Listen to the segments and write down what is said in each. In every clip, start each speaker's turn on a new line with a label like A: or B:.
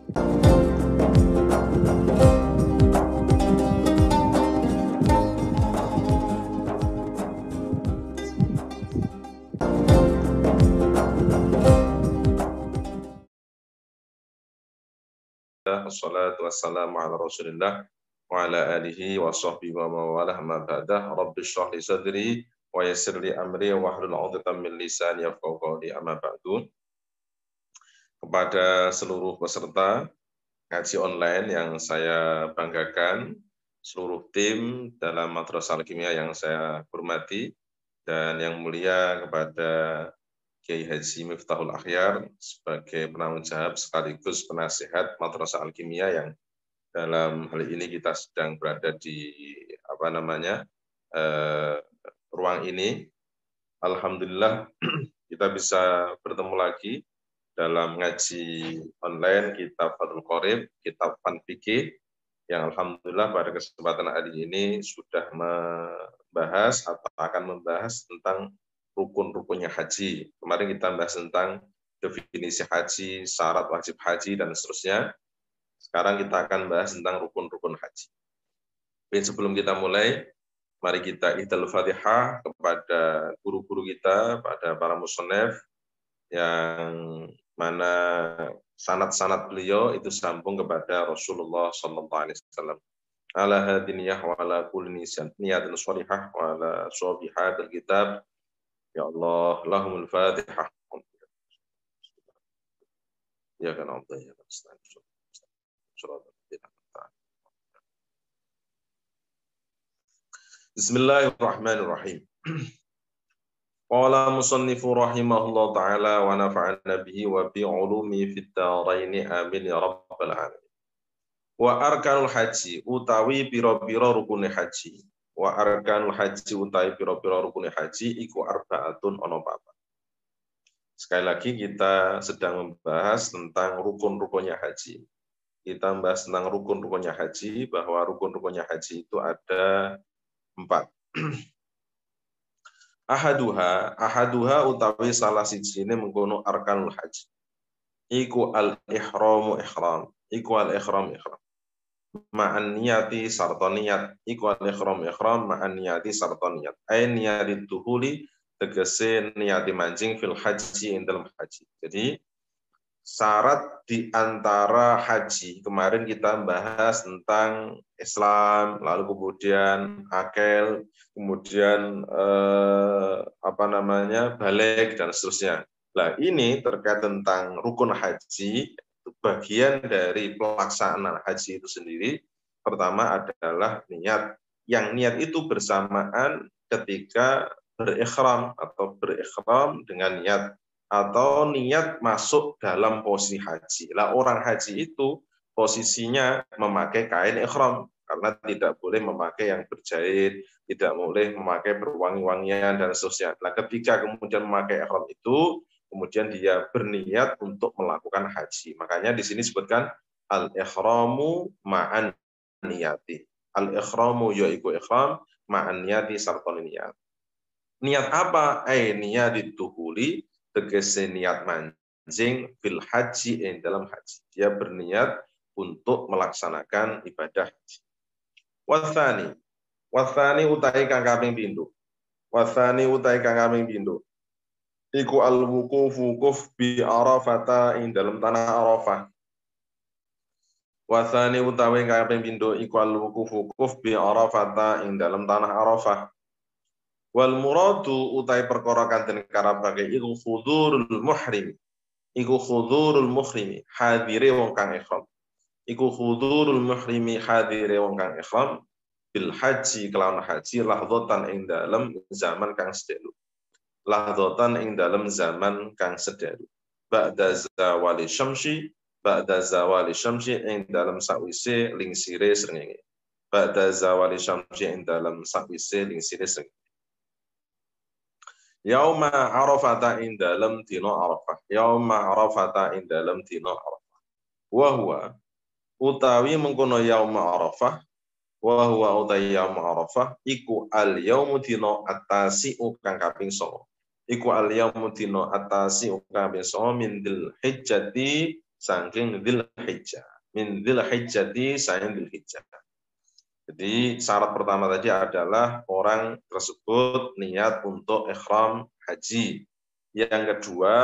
A: Wassalatu wassalamu ala Rasulillah wa ala alihi wa sahbihi wa mawalah ma ba'dah. Rabbi shrah li sadri wa yassir li amri wa hlul 'uqdatam min lisani yafqahu qawli, amma ba'du. Kepada seluruh peserta ngaji online yang saya banggakan, seluruh tim dalam Madrasah Al-Kimia yang saya hormati, dan yang mulia kepada Kiai Haji Miftahul Akhyar sebagai penanggung jawab sekaligus penasihat Madrasah Al-Kimia yang dalam hal ini kita sedang berada di ruang ini. Alhamdulillah kita bisa bertemu lagi dalam ngaji online kitab Fathul Qorib, kitab Fikih, yang alhamdulillah pada kesempatan hari ini sudah membahas atau akan membahas tentang rukun-rukunnya haji. Kemarin kita bahas tentang definisi haji, syarat wajib haji, dan seterusnya. Sekarang kita akan bahas tentang rukun-rukun haji. Oke, sebelum kita mulai, mari kita ihdal Fatihah kepada guru-guru kita, pada para musannaf, yang mana sanad-sanad beliau itu sambung kepada Rasulullah SAW. Ala hadiniyah wa ala kulli niyatin sholihah wa ala sholihadil kitab. Ya Allah, lahumul Fatihah. Ya kan Allah, ya kan. Bismillahirrahmanirrahim. Qala musannifu rahimahullah ta'ala wa nafa'ana bihi wa bi ulumi fid dharaini amin ya rabbal alamin. Wa arkanul haji utawi pira-pira rukune haji. Wa arkanul haji utawi pira-pira rukune haji iku arba'atun ana papat. Sekali lagi kita sedang membahas tentang rukun-rukunnya haji. Kita membahas tentang rukun-rukunnya haji, bahwa rukun-rukunnya haji itu ada 4. Ahaduha utawi salah sijine mengkono arkanul haji. Iku al-ihramu ihram. Iku al-ihram ihram. Ma'an niyati sarta niyat. Iku al-ihram ihram ma'an niyati sarta niyat. Ay niyati duhuli tegese niyati mancing fil haji ing dalam haji. Jadi syarat di antara haji, kemarin kita bahas tentang Islam, lalu kemudian akil, kemudian balik dan seterusnya. Nah, ini terkait tentang rukun haji, bagian dari pelaksanaan haji itu sendiri. Pertama adalah niat. Yang niat itu bersamaan ketika berikhram atau berikhram dengan niat, atau niat masuk dalam posisi haji. Lah, orang haji itu posisinya memakai kain ihram, karena tidak boleh memakai yang berjahit, tidak boleh memakai berwangi-wangian dan seterusnya. Nah, ketika kemudian memakai ihram itu, kemudian dia berniat untuk melakukan haji. Makanya di sini disebutkan al-ihramu ma'an niyati. Al-ihramu yaiku ihram ma'an niyati sarta niyat. Niat apa? Niat dituhuli, tegese niat mancing fil haji ing dalam haji. Dia berniat untuk melaksanakan ibadah haji. Wathani utai kang kaping pindho. Wathani utai kang kaping pindho. Iku al-wuquf bi Arafata ing dalam tanah Arafah. Wathani utawi kang kaping pindho iku al-wuquf bi Arafata ing dalam tanah Arafah. Wal muradu utai perkara kanten karabake iku khudurul muhrim. Iku khudurul muhrimi hadire wong kang ihram. Iku khudurul muhrimi hadire wong kang ihram bil haji kelawan haji lahdzatan ing dalem zaman kang sedelu. Lahdzatan ing dalem zaman kang sedelu. Ba'da zawali syamsi ing dalem sakwise lingsire srengenge. Ba'da zawali syamsi ing dalem sakwise lingsire srengenge. Yauma Arafata ing dalem dina Arafah. Yauma Arafata ing dalem dina Arafah. Wa huwa utawi mengkono yauma Arafah, wa huwa utawi yauma Arafah iku al yaumu dina atasi'u kang kaping 9. Iku al yaumu dina atasi'u kang kaping 9 min dzil hijjati saking Dzulhijjah. Min Dzulhijjati saking Dzulhijjah. Jadi syarat pertama tadi adalah orang tersebut niat untuk ihram haji. Yang kedua,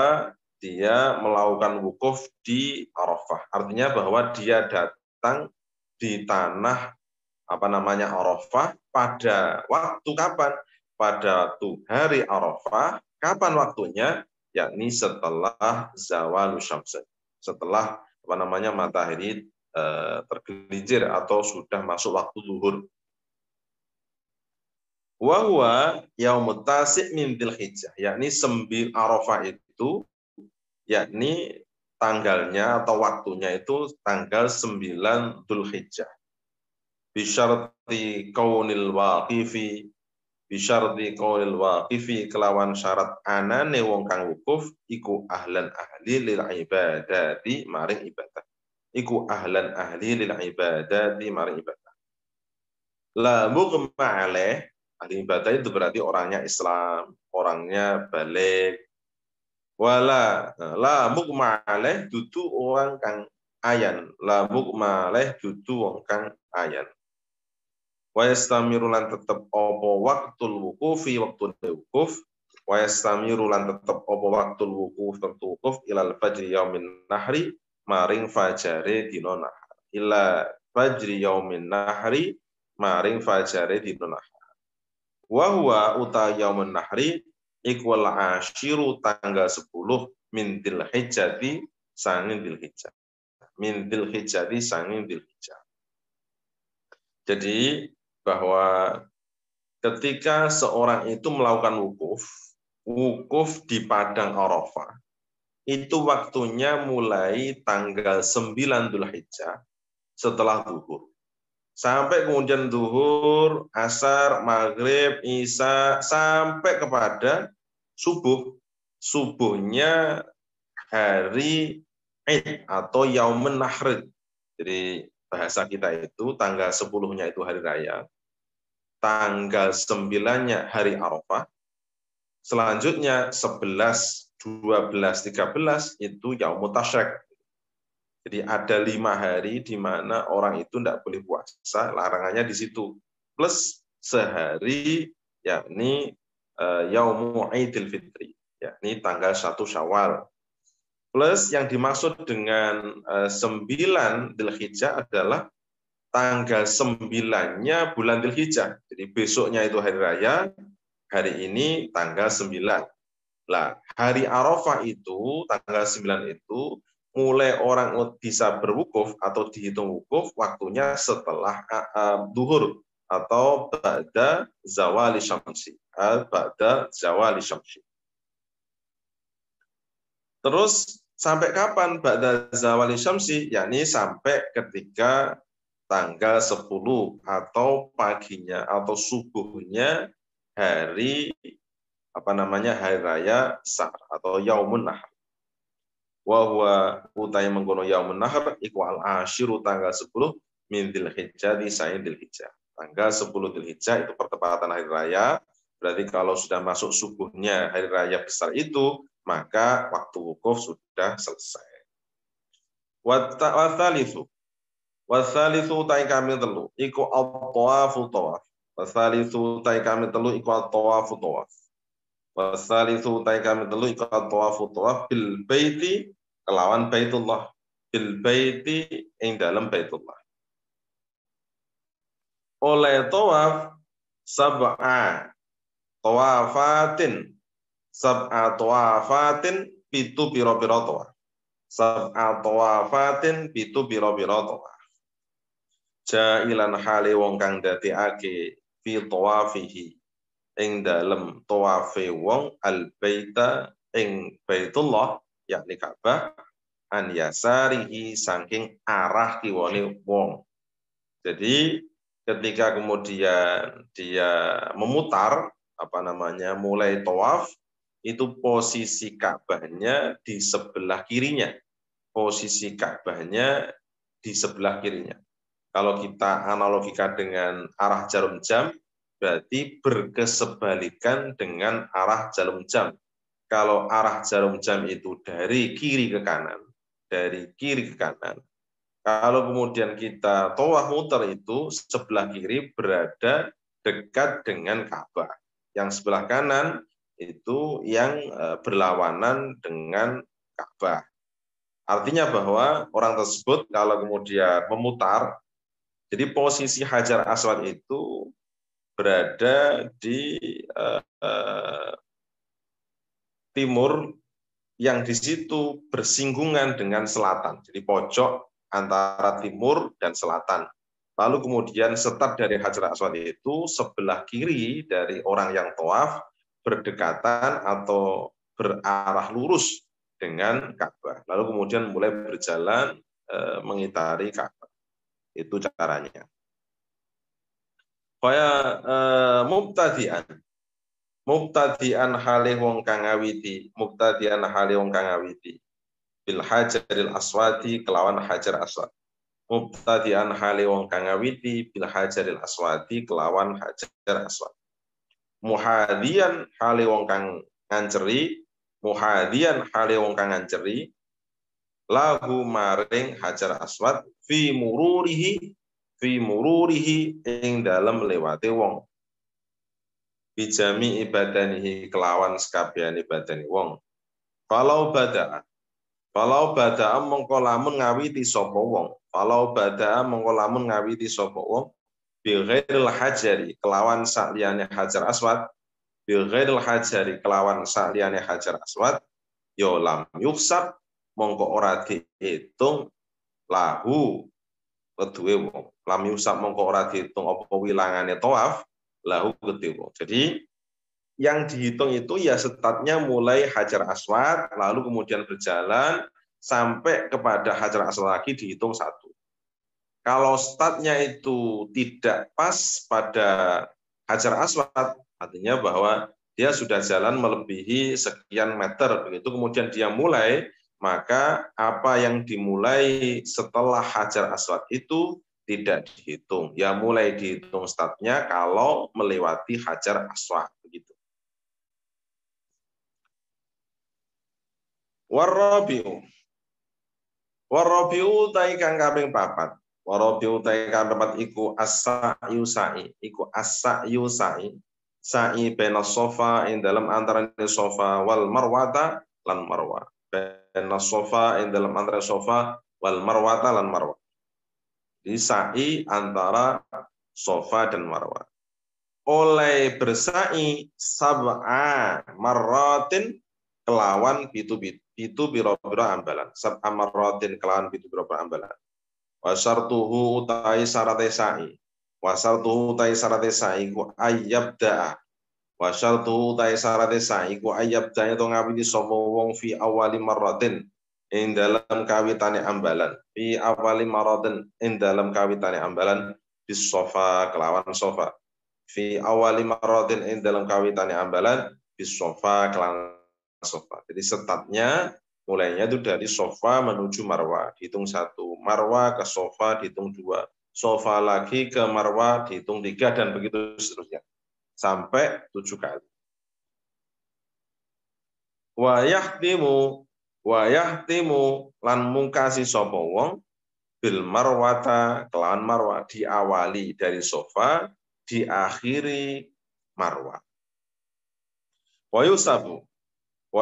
A: dia melakukan wukuf di Arafah. Artinya bahwa dia datang di tanah Arafah pada waktu kapan? Pada hari Arafah. Kapan waktunya? Yakni setelah zawal syams. Setelah matahari tergelincir atau sudah masuk waktu zuhur. Wa huwa yaumut tasi' min Dzulhijjah, yakni 9 Arafah itu yakni tanggalnya atau waktunya itu tanggal 9 Dzulhijjah. Bisyarti qaulil waqifi kelawan syarat anane wong kang wukuf iku ahlan ahli lil ibadati maring ibadah. Iku ahlan ahli lil ibadati maring ibadah. La mughma alaih, ahli ibadah itu berarti orangnya Islam, orangnya balik. Wala la mughma alaih dudu orang kang ayan. La mughma alaih dudu wong kang ayan. Wa yastamiru lan tetep apa waktul wukufi waktu wukuf. Wa yastamiru lan tetep apa waktul wukuf ilal fajri yaumin nahri maring fajare dina nahar. Ila fajri yaumin nahri maring fajare dina nahar. Wa huwa uta yaumun nahri iku al-ashiru tanggal 10 min Dzulhijjati sanging Dzulhijjah. Min Dzulhijjati sanging Dzulhijjah. Jadi bahwa ketika seorang itu melakukan wukuf di padang Arafah, itu waktunya mulai tanggal 9 Dzulhijjah setelah zuhur. Sampai kemudian zuhur, asar, maghrib, isya, sampai kepada subuh. Subuhnya hari Id atau Yaumun Nahr. Jadi bahasa kita itu tanggal 10-nya itu hari raya. Tanggal 9-nya hari Arafah. Selanjutnya 11, 12, 13 itu Yaumut Tasyrik. Jadi ada 5 hari di mana orang itu tidak boleh puasa, larangannya di situ. Plus sehari, yakni Yaumu Idul Fitri, yakni tanggal 1 Syawal. Plus yang dimaksud dengan 9 Dzulhijjah adalah tanggal 9-nya bulan Dzulhijjah. Jadi besoknya itu hari raya, hari ini tanggal 9. Lah, hari Arafah itu, tanggal 9 itu, mulai orang bisa berwukuf atau dihitung wukuf waktunya setelah duhur atau ba'da zawali syamsi. Ba'da zawali syamsi. Terus sampai kapan ba'da zawali syamsi? Yakni sampai ketika tanggal 10 atau paginya atau subuhnya hari hari raya Sa'ar atau Yaumun Nahr. Wa huwa utai mengkono Yaumun Nahr iku al-ashiru tanggal 10 min Dzulhijjah di sain Dzulhijjah. Tanggal 10 Dzulhijjah itu pertepatan hari raya. Berarti kalau sudah masuk subuhnya hari raya besar itu, maka waktu wukuf sudah selesai. Wa tsalitsu utai kami telu iku at-tawafu tawaf. Wa tsalitsu utai kami telu iku at-tawafu tawaf. Wasalisu utai kami telu iku tawafu tawaf bil baiti kelawan Baitullah, bil baiti ing dalam Baitullah. Oleh tawaf sab'a tawafatin pitu pira-pira tawaf. Sab'a tawafatin pitu pira-pira tawaf. Jailan hale wong kang dadekake fi tawafihi ing dalem tawafe wong al-baita ing Baitullah yakni Ka'bah an yasarihi saking arah kiwane wong. Jadi ketika kemudian dia memutar mulai tawaf itu posisi Ka'bahnya di sebelah kirinya. Posisi Ka'bahnya di sebelah kirinya. Kalau kita analogikan dengan arah jarum jam berarti berkesebalikan dengan arah jarum jam. Kalau arah jarum jam itu dari kiri ke kanan, dari kiri ke kanan. Kalau kemudian kita tawaf muter itu sebelah kiri berada dekat dengan Ka'bah. Yang sebelah kanan itu yang berlawanan dengan Ka'bah. Artinya bahwa orang tersebut kalau kemudian memutar, jadi posisi Hajar Aswad itu berada di timur yang di situ bersinggungan dengan selatan. Jadi pojok antara timur dan selatan. Lalu kemudian start dari Hajar Aswad itu sebelah kiri dari orang yang tawaf berdekatan atau berarah lurus dengan Ka'bah. Lalu kemudian mulai berjalan mengitari Ka'bah. Itu caranya. Kaya mubtadi'an hale wong kang ngawiti, mubtadi'an hale wong kang ngawiti bil hajaril aswadi kelawan hajar aswad. Mubtadi'an hale wong kang ngawiti bil hajaril aswadi kelawan hajar aswad. Muhadian hale wong kang nganceri, muhadian hale wong kang nganceri lahu maring hajar aswad fi mururihi ing dalem lewate wong. Bijami ibadanihi kelawan sekabehane badani wong. Falau bada'a mongko lamun ngawiti sapa wong. Falau bada'a mongko lamun ngawiti sapa wong bi ghairil hajari kelawan sakliyane hajar aswad, bi ghairil hajari kelawan sakliyane hajar aswad, ya lam yuksab mongko ora diitung lahu keduwe wong. Lam yuksab mongko ora diitung apa wilangane tawaf lahu keduwe wong. Jadi yang dihitung itu ya startnya mulai Hajar Aswad, lalu kemudian berjalan sampai kepada Hajar Aswad lagi dihitung satu. Kalau startnya itu tidak pas pada Hajar Aswad, artinya bahwa dia sudah jalan melebihi sekian meter, begitu kemudian dia mulai, maka apa yang dimulai setelah Hajar Aswad itu tidak dihitung. Ya mulai dihitung startnya kalau melewati Hajar Aswad, begitu. Warabiu tai kang kaping 4. Warabiu tai kang 4 iku as-sa'yu sa'i, iku as-sa'yu sa'i. Sa'i bena sofa ing dalam antarané sofa wal marwata lan marwa. Bena sofa ing dalam antara sofa wal marwata lan marwa. Di sa'i antara sofa dan marwa. Oleh bersa'i sab'a marratin kelawan itu biro-biro ambalan. Sab'a marratin kelawan itu biro-biro ambalan. Wasartuhu utai sarate sa'i. Wasartuhu utai sarate sa'i ku ayyabda'a. Wasartuhu utai sarate sa'i ku ayyabda'a itu ngawiti sapa wong fi awali marratin ing dalam kawitane ambalan. Fi awali marratin ing dalam kawitane ambalan bis sofa kelawan sofa. Fi awali marratin ing dalam kawitane ambalan bis sofa kelawan sofa. Jadi startnya mulainya itu dari sofa menuju marwa, dihitung 1. Marwa ke sofa dihitung 2. Sofa lagi ke marwa dihitung 3 dan begitu seterusnya. Sampai 7 kali. Wa yahtimu lan mungkasi sapa wong bil marwata kelawan marwa, diawali dari sofa, diakhiri marwa. Wa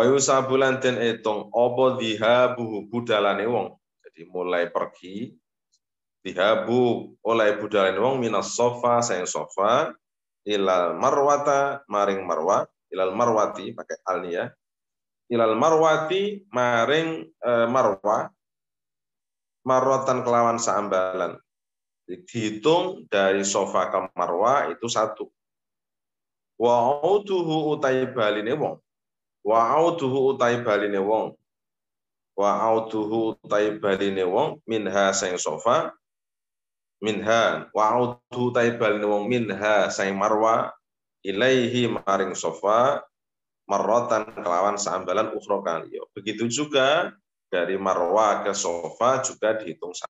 A: yusabu lan den etung apa dihabu budalane wong. Jadi mulai pergi dihabu oleh budalane wong minas sofa sayang sofa ilal marwata maring marwa, ilal marwati pakai alnia, ilal marwati maring marwa marwatan kelawan saambalan. Dihitung dari sofa ke marwa itu 1. Wa auduhu utai baline wong. Wa auduhu utai baline wong. Wa auduhu utai baline wong minha sang sofa. Minha wa auduhu utai baline wong minha sang marwa ilaihi maring sofa marrotan kelawan saambalan ukhra kaliyo. Begitu juga dari marwa ke sofa juga dihitung 1.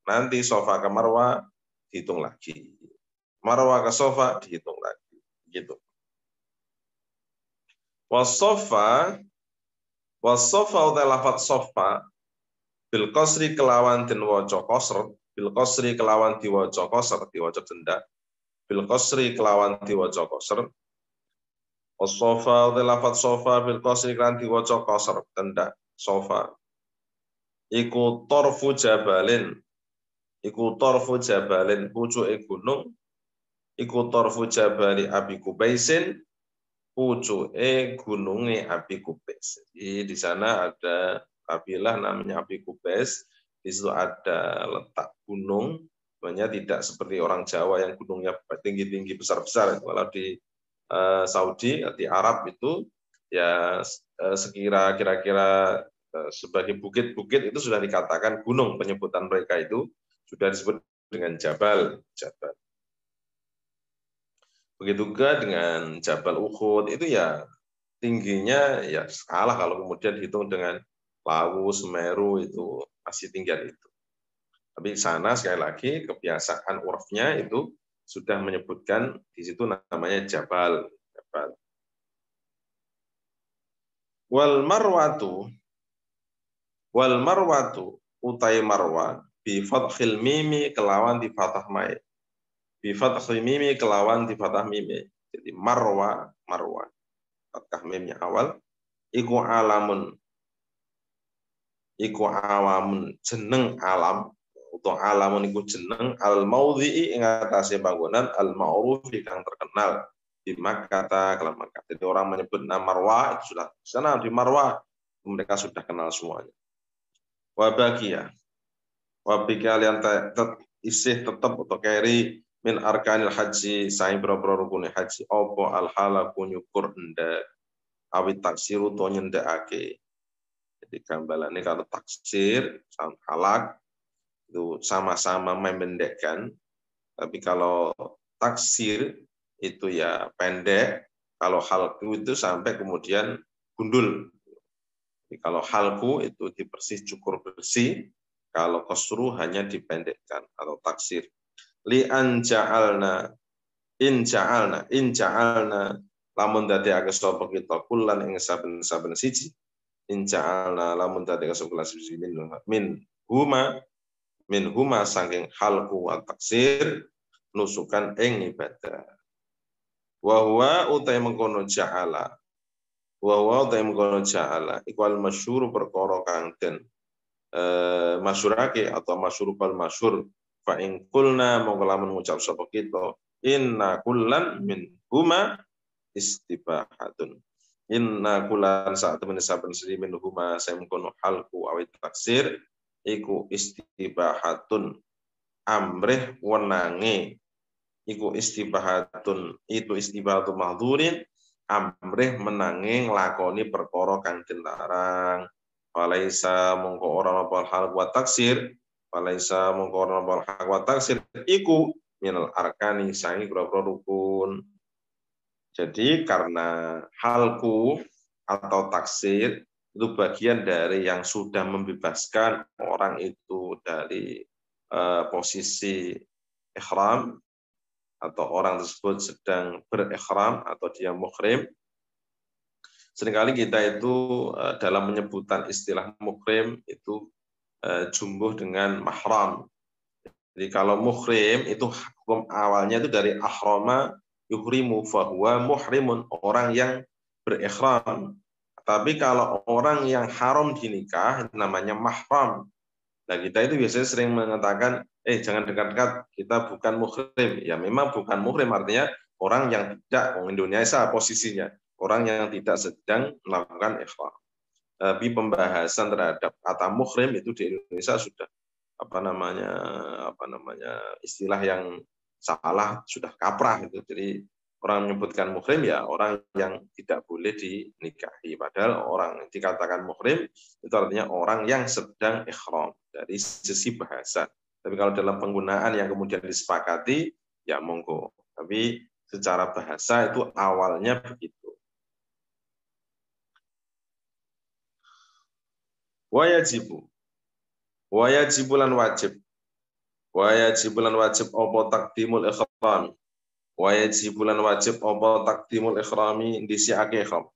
A: Nanti sofa ke marwa dihitung lagi. Marwa ke sofa dihitung lagi. Gitu. Wasofa utai lafat sofa bil qasri kelawan den waca qasr, bil qasri kelawan diwaca qasr, diwaca cendhak, bil qasri kelawan diwaca qasr. As-sofa lafaz sofa bil qasri kelawan diwaca qasr, cendhak sofa. Iku torfu jabalin, iku torfu jabalin, pucuke gunung, iku torfu jabali Abi Kubaisin, pucuke gununge Abi Kubais. Jadi di sana ada kabilah namanya Abi Kubais, di situ ada letak gunung, sebenarnya tidak seperti orang Jawa yang gunungnya tinggi-tinggi besar-besar. Kalau di Saudi, di Arab itu ya sekira kira-kira sebagai bukit-bukit itu sudah dikatakan gunung, penyebutan mereka itu sudah disebut dengan Jabal. Jabal. Begitu juga dengan Jabal Uhud itu ya tingginya ya kalah kalau kemudian dihitung dengan Lawu, Semeru itu masih tinggi itu. Tapi sana sekali lagi kebiasaan urfnya itu sudah menyebutkan di situ namanya Jabal. Jabal. Wal marwatu utai marwa bi fathil mimi kelawan di fathah mai. Bi fathil mimi kelawan di fathah mimi. Jadi marwa fathah mimnya awal iku alamun, iku awamun jeneng alam atau alamun iku jeneng al maudhi'i ing atase panggonan al ma'ruf kang terkenal di Makkah kelam Makkah. Jadi orang menyebut nama Marwa itu sudah sana di Marwa mereka sudah kenal semuanya. Wa baqiya, wa kalian isih tetap atau keri min arkanil haji saing boro rukun haji apa al halaku nyukur ndak awit taksiru to nyendakake. Jadi gambarannya kalau taksir sama halak itu sama-sama memendekkan, tapi kalau taksir itu ya pendek, kalau halku itu sampai kemudian gundul. Jadi kalau halku itu dipersis cukur bersih, kalau qasru hanya dipendekkan atau taksir. Li an ja'alna in ja'alna lamun dadekake sapa kita kulan ing saben-saben siji. In ja'alna lamun dadekake sapa siji min huma saking halku wa taksir nusukan ing ibadah. Wa huwa utai mengkono ja'ala. Wa huwa utai mengkono ja'ala iku al masyhur perkara kang den masyhurake atau masyhur bal masyhur fa in qulna mongko lamun ngucap sapa kita inna kullan min huma istibahatun. Inna kullan saat temen saben sri min huma saya mengkono halku awit taksir iku istibahatun amrih wenange. Iku istibahatun itu istibahatu mahdhurin amrih menange nglakoni perkara kang dilarang. Walaisa mongko ora apa hal wa taksir, walaisa mongko ora apa hal wa taksir iku minal arkani sangi boro rukun. Jadi karena halku atau taksir itu bagian dari yang sudah membebaskan orang itu dari posisi ihram atau orang tersebut sedang berikhram atau dia muhrim. Seringkali kita itu dalam penyebutan istilah muhrim itu jumbuh dengan mahram. Jadi kalau muhrim itu hukum awalnya itu dari ahrama yuhrimu fahuwa muhrimun, orang yang berikhram. Tapi kalau orang yang haram dinikah itu namanya mahram. Nah kita itu biasanya sering mengatakan, jangan dekat-dekat, kita bukan muhrim. Ya memang bukan muhrim, artinya orang yang tidak, Indonesia posisinya, orang yang tidak sedang melakukan ihram. Tapi pembahasan terhadap kata muhrim itu di Indonesia sudah apa namanya istilah yang salah, sudah kaprah itu. Jadi orang menyebutkan muhrim ya orang yang tidak boleh dinikahi. Padahal orang yang dikatakan muhrim itu artinya orang yang sedang ihram dari sisi bahasa. Tapi kalau dalam penggunaan yang kemudian disepakati, ya monggo. Tapi secara bahasa itu awalnya begitu. Wayajibulan wajib. Wayajibulan wajib apa takdimul ihram. Wajibulan wajib apa takdimul ikhrami ndisiake ihram.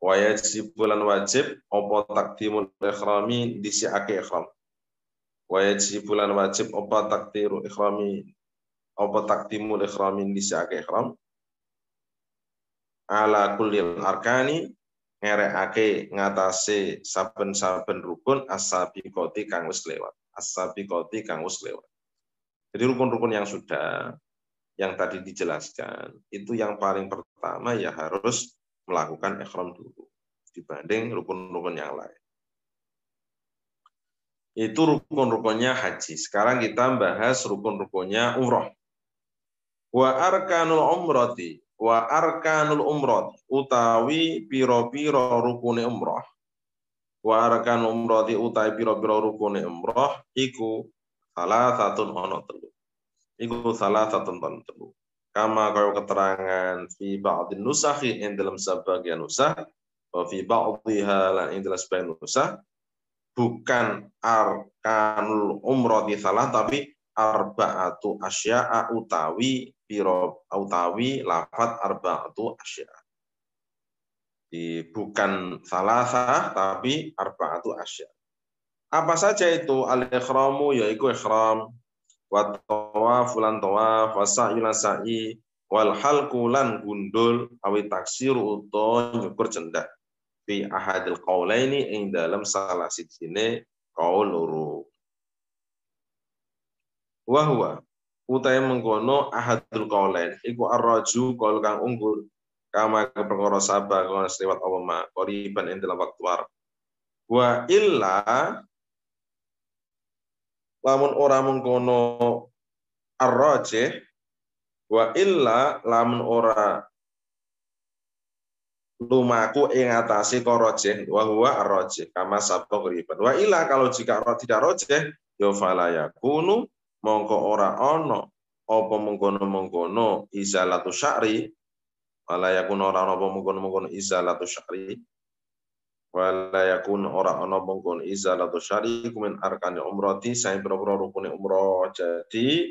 A: Wa yajibu lan wajib apa takdimul ikhrami disiake ikhram. Wa yajibu lan wajib apa takdiru ikhrami apa takdimul ikhrami disiake ikhram. Ala kullil arkani ngerekake ngatasi saben-saben rukun as-sabiqati kang wis lewat. As-sabiqati kang wis lewat. Jadi rukun-rukun yang sudah yang tadi dijelaskan itu yang paling pertama ya harus melakukan ihram dulu dibanding rukun-rukun yang lain. Itu rukun-rukunnya haji. Sekarang kita bahas rukun-rukunnya umroh. Wa arkanul umrati wa arkanul umrati utawi piro-piro rukune umroh. Wa arkanul umrati utawi piro-piro rukune umroh iku salah satu ono telu. Iku salah satu telu. Kama kaya keterangan fi ba'dhin nusakhi ing dalam sebagian nusakh wa fi ba'dhiha lan ing dalam sebagian nusakh bukan arkanul umrati salah tapi arba'atu asya'a utawi piro utawi lafat arba'atu asya'a. Bukan salasah tapi arba'atu asya'a. Apa saja itu? Al-ikhramu yaiku ikhram, wa tawaf lan tawaf, wa sa'yu lan sa'i, wal halqu lan gundul, awi taksiru utawa nyukur cendak. Fi ahadil qaulaini ing dalam salah sijine qaul loro. Wa huwa utahe mengkono ahadul qaulain iku ar-raju qaul kang unggul kama perkara sabah kang lewat apa ma qoriban ing dalam waktu war. Wa illa lamun ora mengkono ar-rajih wa illa lamun ora lumaku ing atase qarajih wa huwa ar-rajih kama sabaq qoriban. Wa illa kalau jika tidak rajih ya fala yakunu mongko ora ono apa mengkono-mengkono izalatu sya'ri wala yakun ora ono apa mengkono-mengkono izalatu sya'ri wala yakun ora ono mengkono izalatu sya'ri kumin arkane umrati sae pira-pira rukune umrah. Jadi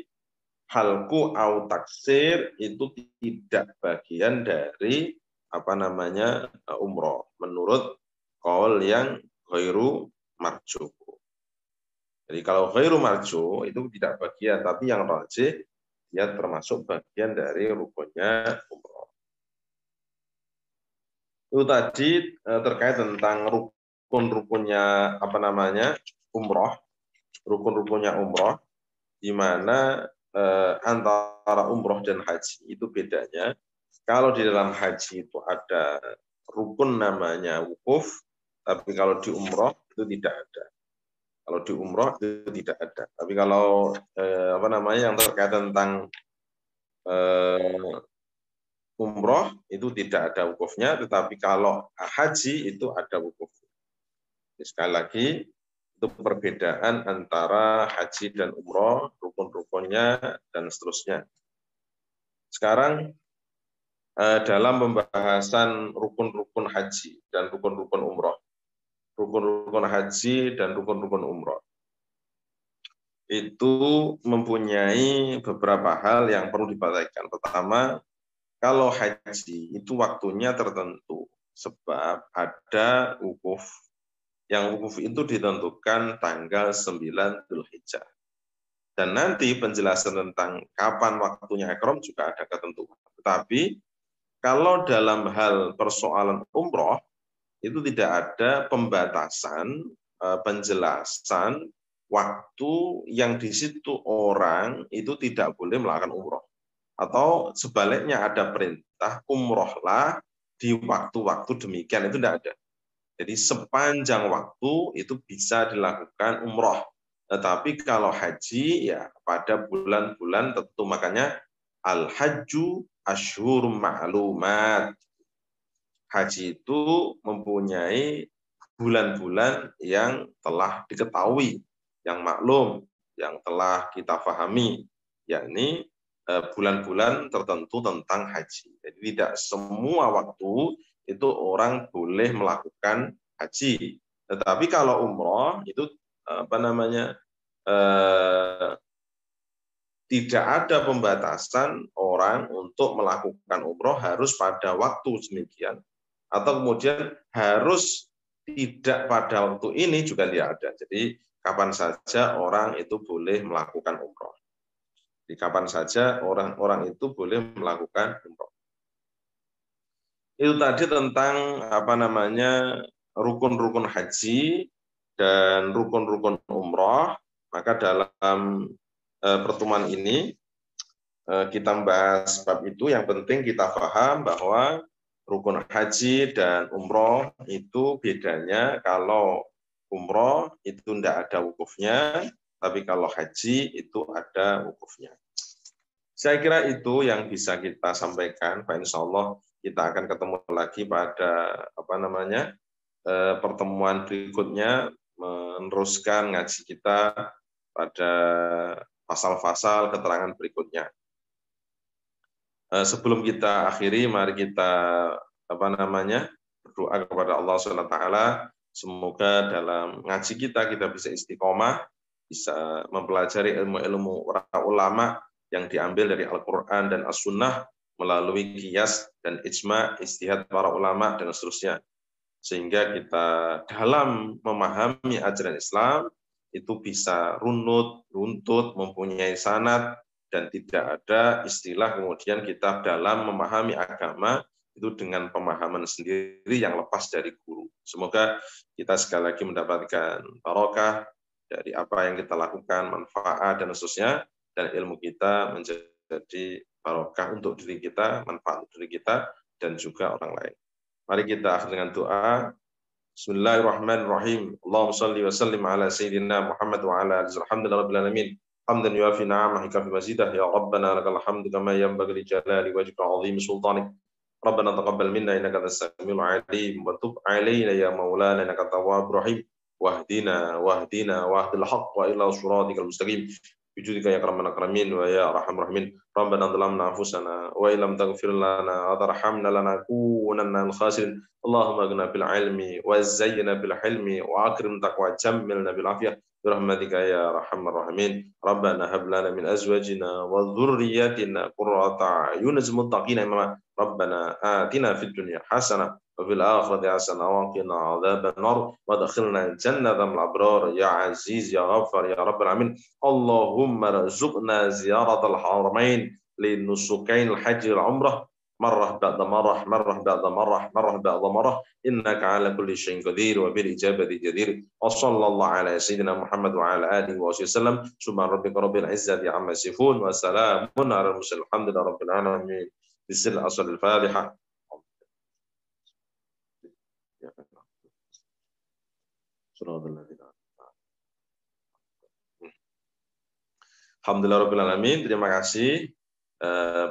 A: halku au taksir itu tidak bagian dari apa namanya umrah menurut qaul yang ghairu marjuh. Jadi kalau ghairu marjuh itu tidak bagian, tapi yang rajih dia termasuk bagian dari rukunnya umrah. Itu tadi terkait tentang rukun-rukunnya apa namanya umrah, rukun-rukunnya umrah, di mana antara umrah dan haji itu bedanya. Kalau di dalam haji itu ada rukun namanya wukuf, tapi kalau di umrah itu tidak ada. Kalau di umrah itu tidak ada. Tapi kalau apa namanya yang terkait tentang umrah itu tidak ada wukufnya, tetapi kalau haji itu ada wukufnya. Sekali lagi itu perbedaan antara haji dan umrah, rukun-rukunnya dan seterusnya. Sekarang dalam pembahasan rukun-rukun haji dan rukun-rukun umrah, rukun-rukun haji dan rukun-rukun umrah itu mempunyai beberapa hal yang perlu diperhatikan. Pertama, kalau haji itu waktunya tertentu sebab ada wukuf. Yang wukuf itu ditentukan tanggal 9 Dzulhijjah. Dan nanti penjelasan tentang kapan waktunya ihram juga ada ketentuan. Tetapi kalau dalam hal persoalan umroh itu tidak ada pembatasan, penjelasan waktu yang di situ orang itu tidak boleh melakukan umroh. Atau sebaliknya ada perintah umrohlah di waktu-waktu demikian, itu tidak ada. Jadi sepanjang waktu itu bisa dilakukan umroh. Tetapi kalau haji ya pada bulan-bulan tertentu, makanya al-hajju asyhurum ma'lumat. Haji itu mempunyai bulan-bulan yang telah diketahui, yang maklum, yang telah kita pahami, yakni bulan-bulan tertentu tentang haji. Jadi tidak semua waktu itu orang boleh melakukan haji. Tetapi kalau umroh itu apa namanya tidak ada pembatasan orang untuk melakukan umroh harus pada waktu demikian. atau kemudian harus tidak pada waktu ini juga tidak ada. Jadi kapan saja orang itu boleh melakukan umroh. Di kapan saja orang-orang itu boleh melakukan umroh. Itu tadi tentang rukun-rukun haji dan rukun-rukun umroh. Maka dalam pertemuan ini kita membahas bab itu. Yang penting kita paham bahwa rukun haji dan umroh itu bedanya. Kalau umroh itu tidak ada wukufnya, tapi kalau haji itu ada wukufnya. Saya kira itu yang bisa kita sampaikan. Pak, insya Allah kita akan ketemu lagi pada pertemuan berikutnya, meneruskan ngaji kita pada pasal-pasal keterangan berikutnya. Sebelum kita akhiri, mari kita berdoa kepada Allah SWT. Semoga dalam ngaji kita bisa istiqomah, bisa mempelajari ilmu-ilmu para ulama yang diambil dari Al-Quran dan As-Sunnah melalui qiyas dan ijma, ijtihad para ulama dan seterusnya. Sehingga kita dalam memahami ajaran Islam itu bisa runut, runtut, mempunyai sanad, dan tidak ada istilah kemudian kita dalam memahami agama itu dengan pemahaman sendiri yang lepas dari guru. Semoga kita sekali lagi mendapatkan barokah dari apa yang kita lakukan, manfaat dan seterusnya, dan ilmu kita menjadi barokah untuk diri kita, manfaat untuk diri kita, dan juga orang lain. Mari kita akhiri dengan doa. Bismillahirrahmanirrahim. Allahumma shalli wa sallim ala sayyidina Muhammad wa ala alihi rabbil alamin. Hamdan yuafi ni'amaka fi mazidah ya rabbana lakal hamdu kama yanbaghi li jalali wajhika 'azim sultanik. Rabbana taqabbal minna innaka antas samiul 'alim wa tub 'alaina ya maulana innaka tawwabur rahim. Wahdina wahdil haqq wa ila siratikal mustaqim. Bijudika ya karaman akramin wa ya arhamar rahimin. Rabbana dhalamna anfusana wa illam taghfir lana wa tarhamna lanakunanna minal khasirin. Allahumma aghna bil ilmi wa zayyina bil hilmi wa akrim taqwa jammilna bil afiyah. Birahmatika ya arhamar rahimin. Rabbana hab lana min azwajina wa dhurriyyatina qurrata a'yunin lil muttaqina imama. Rabbana atina fid dunya hasanah wa fil akhirati hasanah wa qina adzaban nar wa adkhilna jannatal abrar ya aziz ya ghaffar ya rabbal alamin. Allahumma rzuqna ziyaratal haramain linusukain al-hajj wal umrah marrah ba'da marrah innaka ala kulli syai'in qadir wa bil ijabati jadir. Wassallallahu ala sayyidina Muhammad wa ala alihi wa sallam. Subhana rabbika rabbil izzati amma yasifun wa salamun ala mursalin alhamdulillahi rabbil alamin. Bismillah asal al-Fatihah. Alhamdulillah rabbil alamin. Terima kasih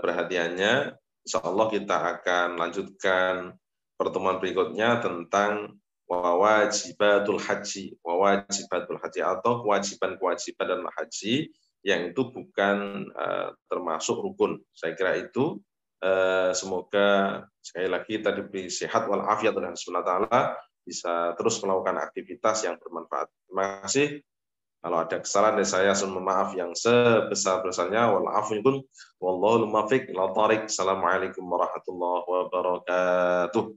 A: perhatiannya. Insya Allah kita akan lanjutkan pertemuan berikutnya tentang wajibatul haji atau kewajiban-kewajiban dalam haji yang itu bukan termasuk rukun. Saya kira itu semoga sekali lagi kita diberi sehat walafiat oleh Allah Subhanahu wa taala, bisa terus melakukan aktivitas yang bermanfaat. Terima kasih. Kalau ada kesalahan dari saya, mohon maaf yang sebesar-besarnya. Walafikum wallahul muwaffiq ila thariq. Assalamualaikum warahmatullahi wabarakatuh.